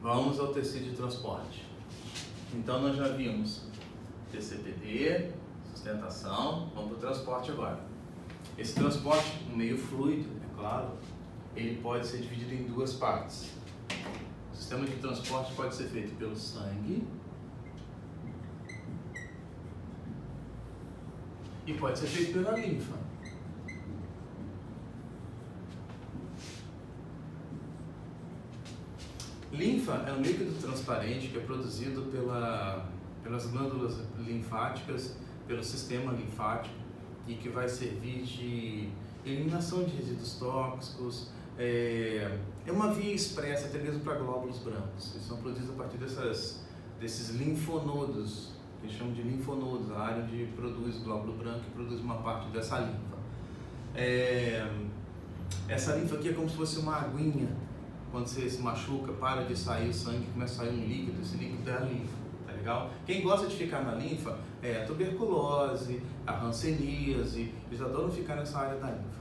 Vamos ao tecido de transporte. Então nós já vimos TCPD, sustentação, vamos para o transporte agora. Esse transporte, um meio fluido, é claro, ele pode ser dividido em duas partes. O sistema de transporte pode ser feito pelo sangue e pode ser feito pela linfa. Linfa é um líquido transparente que é produzido pelas glândulas linfáticas, pelo sistema linfático, e que vai servir de eliminação de resíduos tóxicos. É uma via expressa até mesmo para glóbulos brancos. Eles são produzidos a partir desses linfonodos, que eles chamam de linfonodos, a área onde produz glóbulo branco e produz uma parte dessa linfa. Essa linfa aqui é como se fosse uma aguinha. Quando você se machuca, para de sair o sangue, começa a sair um líquido, esse líquido é a linfa, tá legal? Quem gosta de ficar na linfa é a tuberculose, a hanseníase, eles adoram ficar nessa área da linfa.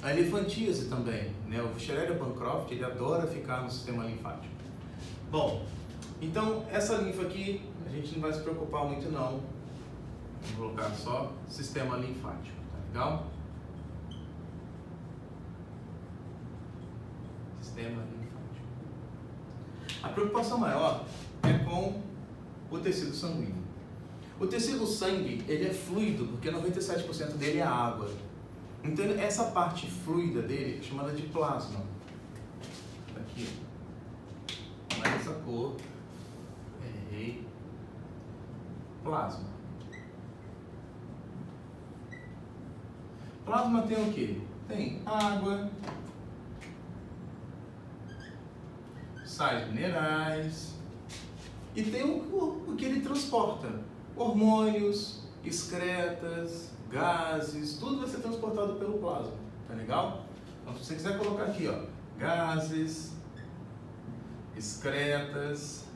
A elefantíase também, né? O Fischeriella Bancroft, ele adora ficar no sistema linfático. Bom, então essa linfa aqui, a gente não vai se preocupar muito não, vamos colocar só sistema linfático, tá legal? Sistema linfático. A preocupação maior é com o tecido sanguíneo. O tecido sangue, ele é fluido, porque 97% dele é água. Então essa parte fluida dele é chamada de plasma. Aqui, mais essa cor, errei, plasma. Plasma tem o quê? Tem água, sais minerais e tem o que ele transporta: hormônios, excretas, gases, tudo vai ser transportado pelo plasma, tá legal? Então se você quiser colocar aqui, ó, gases, excretas,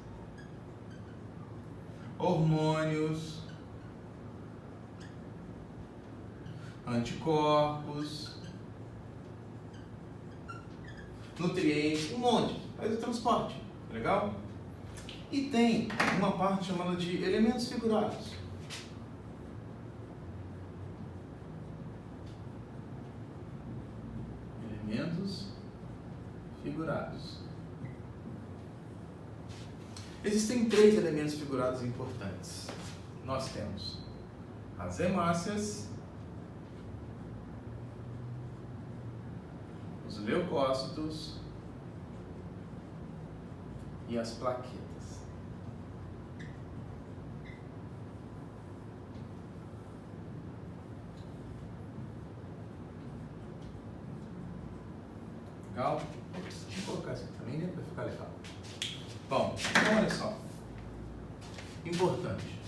hormônios, anticorpos, nutrientes, um monte. Faz o transporte, legal? E tem uma parte chamada de elementos figurados. Elementos figurados. Existem 3 elementos figurados importantes. Nós temos as hemácias, os leucócitos e as plaquetas. Legal? Vou colocar isso aqui também, né, para ficar legal. Bom, então olha só. Importante.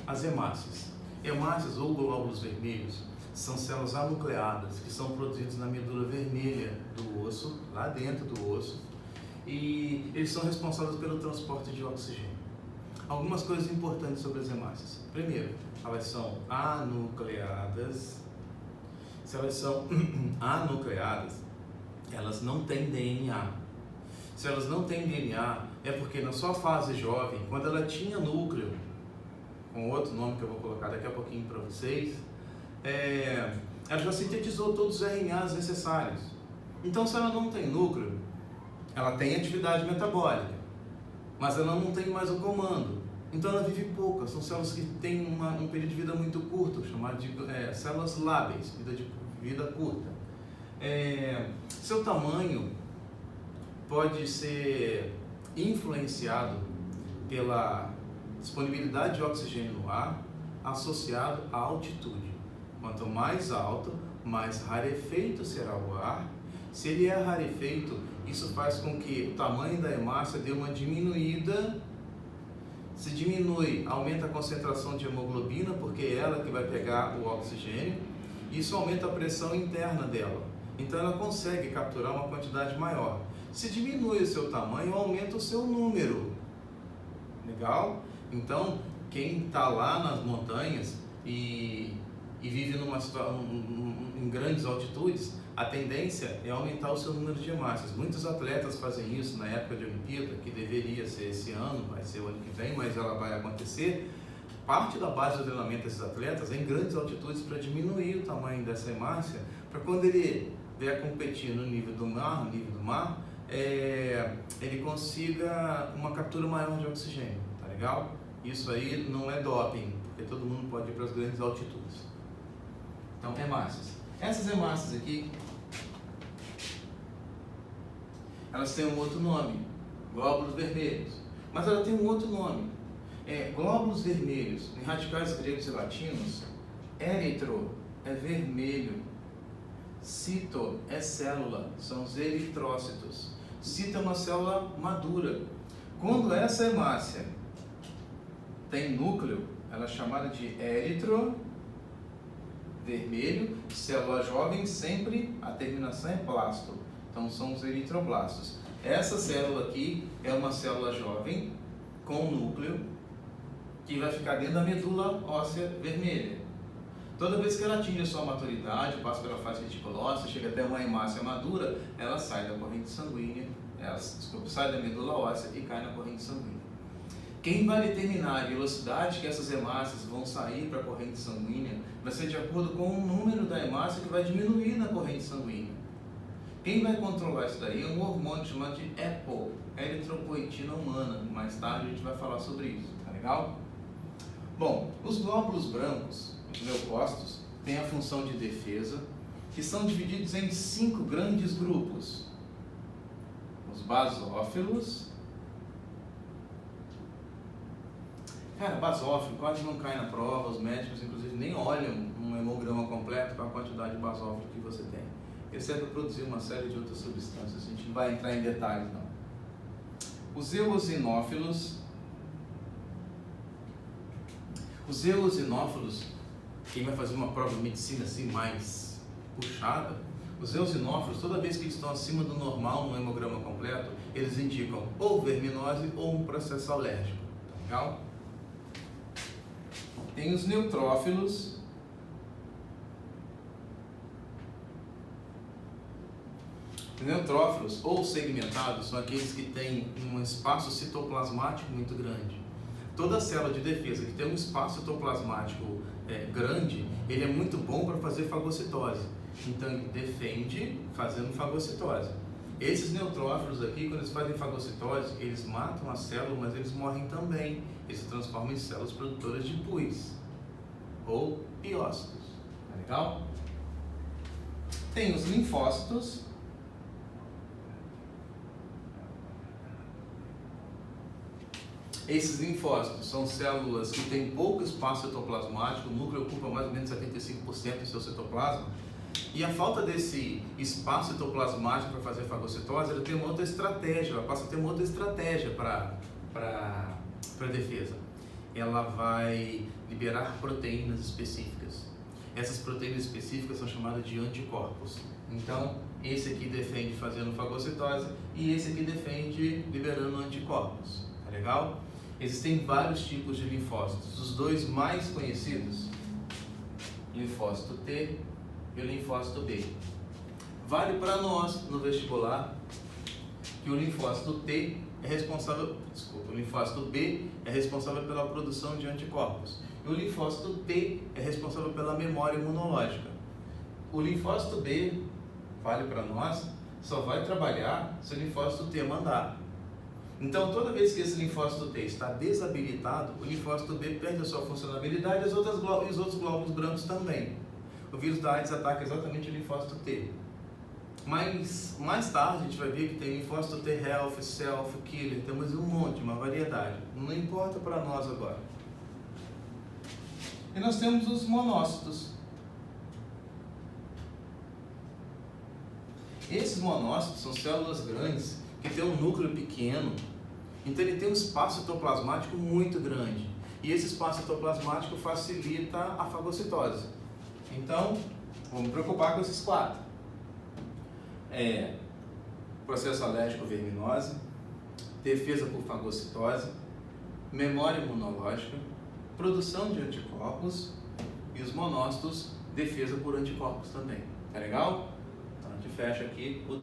As hemácias. Hemácias ou glóbulos vermelhos são células anucleadas que são produzidas na medula vermelha do osso, lá dentro do osso, e eles são responsáveis pelo transporte de oxigênio. Algumas coisas importantes sobre as hemácias. Primeiro, elas são anucleadas. Se elas são anucleadas, elas não têm DNA. Se elas não têm DNA, é porque na sua fase jovem, quando ela tinha núcleo, com outro nome que eu vou colocar daqui a pouquinho para vocês, ela já sintetizou todos os RNAs necessários. Então, se ela não tem núcleo, ela tem atividade metabólica, mas ela não tem mais o comando. Então ela vive pouca. São células que têm um período de vida muito curto, chamado de células lábeis, vida curta. Seu tamanho pode ser influenciado pela disponibilidade de oxigênio no ar, associado à altitude. Quanto mais alto, mais rarefeito será o ar. Se ele é rarefeito, isso faz com que o tamanho da hemácia dê uma diminuída. Se diminui, aumenta a concentração de hemoglobina, porque é ela que vai pegar o oxigênio. Isso aumenta a pressão interna dela. Então ela consegue capturar uma quantidade maior. Se diminui o seu tamanho, aumenta o seu número. Legal? Então, quem está lá nas montanhas e vive em grandes altitudes, a tendência é aumentar o seu número de hemácias. Muitos atletas fazem isso na época de Olimpíada, que deveria ser esse ano, vai ser o ano que vem, mas ela vai acontecer. Parte da base do treinamento desses atletas é em grandes altitudes para diminuir o tamanho dessa hemácia, para quando ele vier competir no nível do mar, ele consiga uma captura maior de oxigênio, tá legal? Isso aí não é doping, porque todo mundo pode ir para as grandes altitudes. Então, hemácias. Essas hemácias aqui, elas têm um outro nome, glóbulos vermelhos, mas ela tem um outro nome. Glóbulos vermelhos, em radicais gregos e latinos, éritro é vermelho, cito é célula, são os eritrócitos. Cito é uma célula madura. Quando essa hemácia tem núcleo, ela é chamada de éritro vermelho, célula jovem, sempre a terminação é blasto, então são os eritroblastos. Essa célula aqui é uma célula jovem com núcleo que vai ficar dentro da medula óssea vermelha. Toda vez que ela atinge a sua maturidade, passa pela fase reticulócea, chega até uma hemácia madura, ela sai da corrente sanguínea, sai da medula óssea e cai na corrente sanguínea. Quem vai determinar a velocidade que essas hemácias vão sair para a corrente sanguínea vai ser de acordo com o número da hemácia que vai diminuir na corrente sanguínea. Quem vai controlar isso daí é um hormônio chamado de EPO, eritropoetina humana. Mais tarde a gente vai falar sobre isso, tá legal? Bom, os glóbulos brancos, os leucócitos, têm a função de defesa, que são divididos em 5 grandes grupos. Os basófilos. Cara, basófilo quase não cai na prova, os médicos inclusive nem olham um hemograma completo com a quantidade de basófilo que você tem. Ele serve para produzir uma série de outras substâncias, a gente não vai entrar em detalhes não. Os eosinófilos. Os eosinófilos, quem vai fazer uma prova de medicina assim mais puxada, os eosinófilos, toda vez que eles estão acima do normal no hemograma completo, eles indicam ou verminose ou um processo alérgico, tá legal? Tem os neutrófilos. Os neutrófilos ou segmentados são aqueles que têm um espaço citoplasmático muito grande. Toda célula de defesa que tem um espaço citoplasmático grande, ele é muito bom para fazer fagocitose. Então ele defende fazendo fagocitose. Esses neutrófilos aqui, quando eles fazem fagocitose, eles matam a célula, mas eles morrem também. Eles se transformam em células produtoras de pus ou piócitos. Tá legal? Tem os linfócitos. Esses linfócitos são células que têm pouco espaço citoplasmático, o núcleo ocupa mais ou menos 75% do seu citoplasma, e a falta desse espaço citoplasmático para fazer fagocitose, ela tem uma outra estratégia, ela passa a ter uma outra estratégia para a defesa. Ela vai liberar proteínas específicas. Essas proteínas específicas são chamadas de anticorpos. Então, esse aqui defende fazendo fagocitose e esse aqui defende liberando anticorpos. Tá legal? Existem vários tipos de linfócitos. Os dois mais conhecidos, linfócito T e o linfócito B. Vale para nós no vestibular que o linfócito T é responsável, o linfócito B é responsável pela produção de anticorpos. E o linfócito T é responsável pela memória imunológica. O linfócito B, vale para nós, só vai trabalhar se o linfócito T mandar. Então, toda vez que esse linfócito T está desabilitado, o linfócito B perde a sua funcionalidade e os outros glóbulos brancos também. O vírus da AIDS ataca exatamente o linfócito T. Mas mais tarde a gente vai ver que tem linfócito T helper, self, killer, temos um monte, uma variedade. Não importa para nós agora. E nós temos os monócitos. Esses monócitos são células grandes que tem um núcleo pequeno, então ele tem um espaço citoplasmático muito grande. E esse espaço citoplasmático facilita a fagocitose. Então, vamos preocupar com esses 4. Processo alérgico verminose, defesa por fagocitose, memória imunológica, produção de anticorpos e os monócitos, defesa por anticorpos também. Tá legal? Então fecha aqui o